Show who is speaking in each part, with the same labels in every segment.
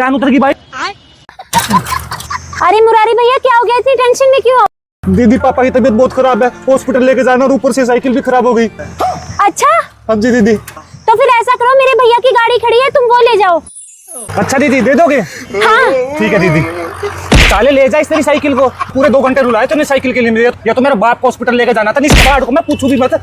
Speaker 1: चैन उतर गई भाई।
Speaker 2: अरे मुरारी भैया क्या हो गया, इतनी टेंशन में क्यों हो?
Speaker 1: दीदी पापा की तबीयत बहुत खराब है, हॉस्पिटल लेके जाना, और ऊपर से साइकिल भी खराब हो गई।
Speaker 2: अच्छा
Speaker 1: हाँ जी दीदी।
Speaker 2: तो फिर ऐसा करो, मेरे भैया की गाड़ी खड़ी है, तुम वो ले जाओ।
Speaker 1: अच्छा दीदी दे दोगे?
Speaker 2: हाँ
Speaker 1: ठीक है दीदी। साले ले जा इस तेरी साइकिल को, पूरे 2 घंटे रुलाए तूने साइकिल के लिए मेरे, या तो मेरे बाप को हॉस्पिटल लेके जाना था, नहीं कबाड़ को मैं पूछूं भी मत।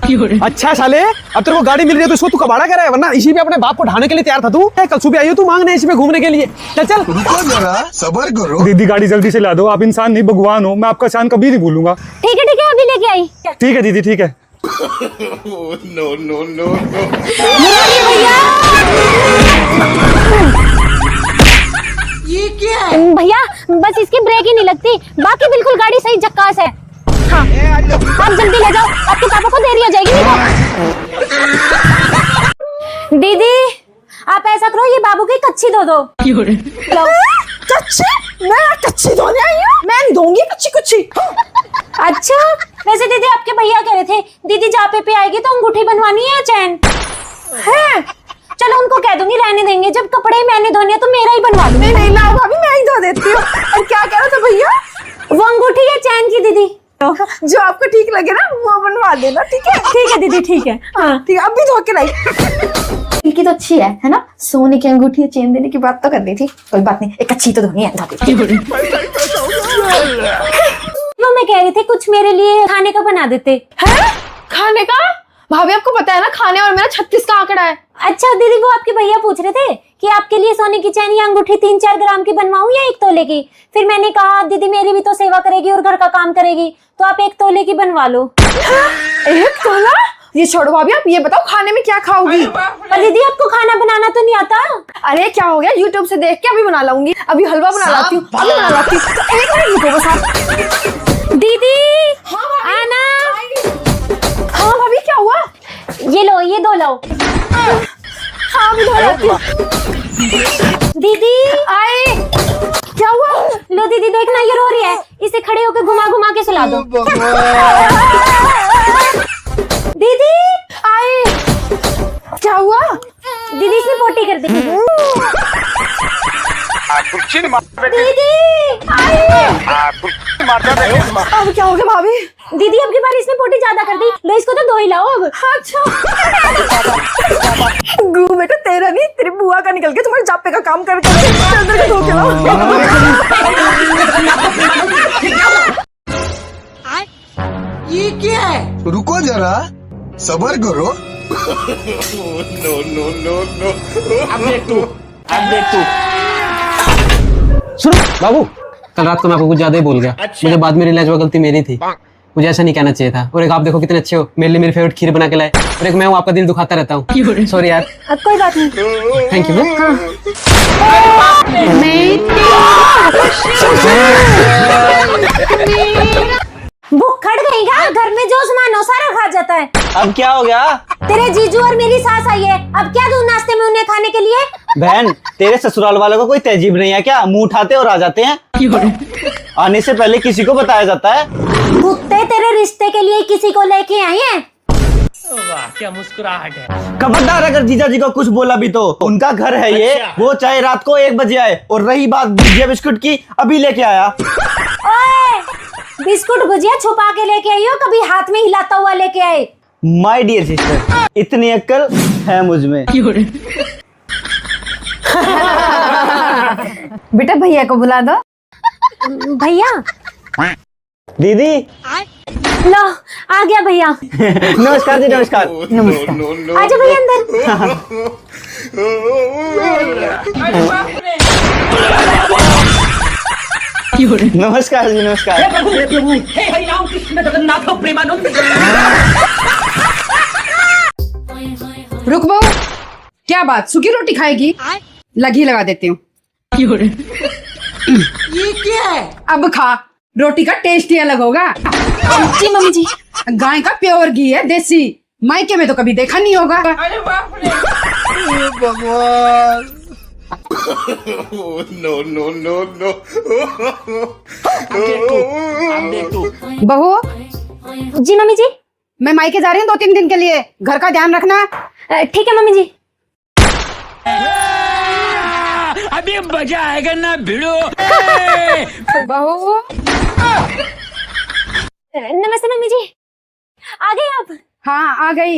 Speaker 3: अच्छा साले, अब तेरे को गाड़ी मिल रही है तो इसको तू कबाड़ा कर रहा है, वरना इसी पे अपने बाप को ढाने के लिए तैयार था तू। कल सुबह आई हो तू मांगने इसी पे घूमने के लिए। चल चल
Speaker 4: रुको जरा, सबर करो।
Speaker 1: दीदी गाड़ी जल्दी से ला दो, आप इंसान नहीं भगवान हो, मैं आपका शान कभी नहीं भूलूंगा।
Speaker 2: ठीक है अभी लेके आई।
Speaker 1: ठीक है दीदी ठीक है।
Speaker 4: No no no no.
Speaker 2: ये क्या है भैया? बस इसकी ब्रेक ही नहीं लगती, बाकी बिल्कुल गाड़ी सही झक्कास है। हाँ आप जल्दी ले जाओ, आपके पापा को देरी हो जाएगी। दीदी आप ऐसा करो, ये बाबू की कच्ची दो। लो।
Speaker 5: कच्ची? मैं कच्ची धोने आई हूँ, मैं नहीं दूंगी कच्ची कुच्ची।
Speaker 2: अच्छा वैसे दीदी आपके भैया कह रहे थे दीदी जापे पे आएगी तो अंगूठी बनवानी है, चैन है। चलो उनको कह दूंगी, रहने देंगे, जब कपड़े मैंने धोने तो मेरा ही बनवा दूंगी।
Speaker 5: नहीं लाओ भाभी, मैं ही धो देती हूँ। और क्या कह रहा था भैया?
Speaker 2: वो अंगूठी है चैन की दीदी,
Speaker 5: जो आपको ठीक लगे ना वो बनवा देना। ठीक है
Speaker 2: दीदी ठीक है। हाँ
Speaker 5: ठीक है, अब भी धो के लाई।
Speaker 6: की तो अच्छी है ना? सोने की अंगूठी चेन देने की बात तो कर दी थी, कोई बात नहीं, एक अच्छी तो धोनी है।
Speaker 2: वो मैं कह रही थी कुछ मेरे लिए खाने का बना देते।
Speaker 6: है खाने का? भाभी आपको पता है ना, खाने और मेरा 36 का आंकड़ा है।
Speaker 2: अच्छा दीदी वो आपके भैया पूछ रहे थे कि आपके लिए सोने की चैन या अंगूठी 3-4 ग्राम की बनवाऊं या 1 तोले की। फिर मैंने कहा दीदी मेरी भी तो सेवा करेगी और घर का काम करेगी, तो आप 1 तोले की बनवा लो।
Speaker 6: 1 तोला? ये छोड़ो भाभी, आप ये बताओ खाने में क्या खाओगी?
Speaker 2: पर दीदी आपको खाना बनाना तो नहीं आता?
Speaker 6: अरे क्या हो गया, YouTube से देख के अभी बना लाऊंगी, अभी हलवा बना लाती हूँ, अभी बना लाती हूँ। तो 1 मिनट रुको बस आप।
Speaker 2: दीदी आना।
Speaker 6: हाँ भाभी क्या हुआ?
Speaker 2: ये लो, ये 2 लो।
Speaker 6: हाँ अभी धो लाती हूँ।
Speaker 2: दीदी
Speaker 6: आए क्या हुआ?
Speaker 2: लो दीदी देखना, ये रो रही है, इसे खड़े होकर घुमा घुमा के सुला दो। दीदी
Speaker 6: आए क्या हुआ?
Speaker 2: दीदी इसने पोटी कर दी। दीदी
Speaker 6: अब क्या हो गया भाभी?
Speaker 2: दीदी अब की बार इसने पोटी ज्यादा कर दी, लो इसको तो 2 ही लाओ अब।
Speaker 6: अच्छा
Speaker 5: गु बेटा तेरा नहीं, तेरी बुआ का निकल के तुम्हारे जापे का काम करके अंदर के धो के लाओ।
Speaker 4: ये क्या है? रुको जरा, सबर करो। No no no no.
Speaker 3: अब देख तू। सुनो बाबू, कल रात को मैं आपको कुछ ज्यादा ही बोल गया। मुझे बाद में रियलाइज हुआ गलती मेरी थी, मुझे ऐसा नहीं कहना चाहिए था। और एक आप देखो कितने अच्छे हो, मेरे लिए मेरी फेवरेट खीर बना के लाए, और एक मैं हूँ आपका दिल दुखाता रहता हूँ। सॉरी यार।
Speaker 2: अब कोई बात नहीं।
Speaker 3: Thank you.
Speaker 2: भूखड़ गईगा, घर में जो सामान हो सारा खा जाता है।
Speaker 7: अब क्या हो गया?
Speaker 2: तेरे जीजू और मेरी सास आई है, अब क्या दूं नाश्ते में उन्हें खाने के लिए?
Speaker 7: बहन तेरे ससुराल वालों को कोई तहजीब नहीं है क्या? मुंह उठाते और आ जाते हैं। आने से पहले किसी को बताया जाता है।
Speaker 2: कुत्ते तेरे रिश्ते के लिए किसी को लेके आए हैं।
Speaker 8: वाह क्या मुस्कुराहट है।
Speaker 7: खबरदार अगर जीजा जी को कुछ बोला भी तो उनका घर है ये।
Speaker 8: अच्छा।
Speaker 7: वो चाहे रात को 1 बजे आए। और रही बात भुजिया बिस्कुट की, अभी लेके आया।
Speaker 2: ओए बिस्कुट भुजिया छुपा के लेके आई हो, कभी हाथ में हिलाता हुआ लेके आए?
Speaker 7: माय डियर सिस्टर, इतनी अक्ल है मुझ में।
Speaker 6: बेटा भैया को बुला दो।
Speaker 2: भैया
Speaker 7: दीदी
Speaker 2: लो आ गया भैया।
Speaker 7: नमस्कार जी नमस्कार।
Speaker 2: आजा भैया अंदर।
Speaker 7: नमस्कार जी नमस्कार।
Speaker 8: हे हरि राम कृष्ण जगन्नाथ प्रेमानंद।
Speaker 9: रुक बहू, क्या बात, सूखी रोटी खाएगी? लगी लगा देती हूँ।
Speaker 5: ये क्या है?
Speaker 9: अब खा, रोटी का टेस्ट ही अलग होगा।
Speaker 2: जी मम्मी जी।
Speaker 9: गाय का प्योर घी है, देसी, मायके में तो कभी देखा नहीं होगा।
Speaker 4: अरे भगवान। No no no no.
Speaker 9: बहू
Speaker 2: जी मम्मी जी।
Speaker 9: मैं मायके जा रही हूँ 2-3 दिन के लिए, घर का ध्यान रखना।
Speaker 2: ठीक है मम्मी जी।
Speaker 8: अभी अभी मजा आएगा ना भिड़ो।
Speaker 9: बहू
Speaker 2: नमस्ते मम्मी जी, आ गए आप?
Speaker 9: हाँ आ गई।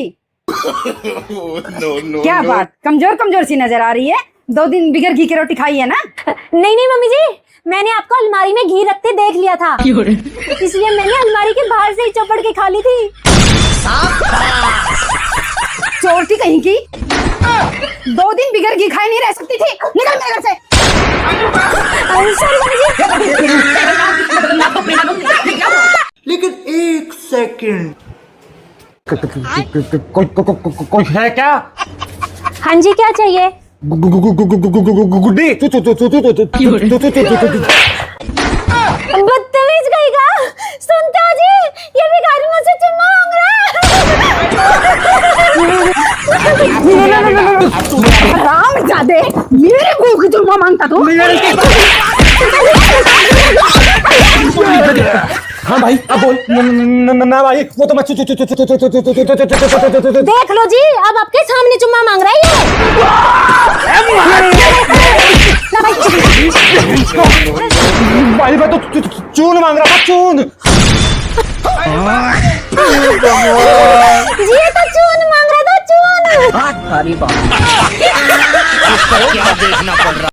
Speaker 4: no, no,
Speaker 9: क्या बात, कमजोर कमजोर सी नजर आ रही है। 2 दिन बिगर घी की रोटी खाई है ना?
Speaker 2: नहीं नहीं मम्मी जी, मैंने आपको अलमारी में घी रखते देख लिया था, इसलिए मैंने अलमारी के बाहर से ही चपड़ के खा ली थी।
Speaker 9: चोरती कहीं की। 2 दिन बिगर घी खाए नहीं रह सकती थी। निकल मेरे घर से।
Speaker 2: सॉरी मम्मी जी।
Speaker 4: लेकिन 1 सेकंड
Speaker 1: कोई है क्या?
Speaker 2: हाँ जी, क्या चाहिए?
Speaker 1: गुड्डी
Speaker 2: बदतमीज कहेगा। सुनते हो जी, ये भिखारी मुझसे चुम्मा मांग रहा है।
Speaker 9: हरामजादे, मेरे मुंह की चुम्मा मांगता तू?
Speaker 1: हाँ भाई अब बोल। ना भाई, वो तो मैं
Speaker 2: देख लो जी, अब आपके सामने चुम्मा मांग रहा है
Speaker 1: भाई, मैं तो चून मांग रहा था, चून।
Speaker 2: जी ये तो चून मांग रहा था, चून।
Speaker 8: क्या देखना पड़ रहा।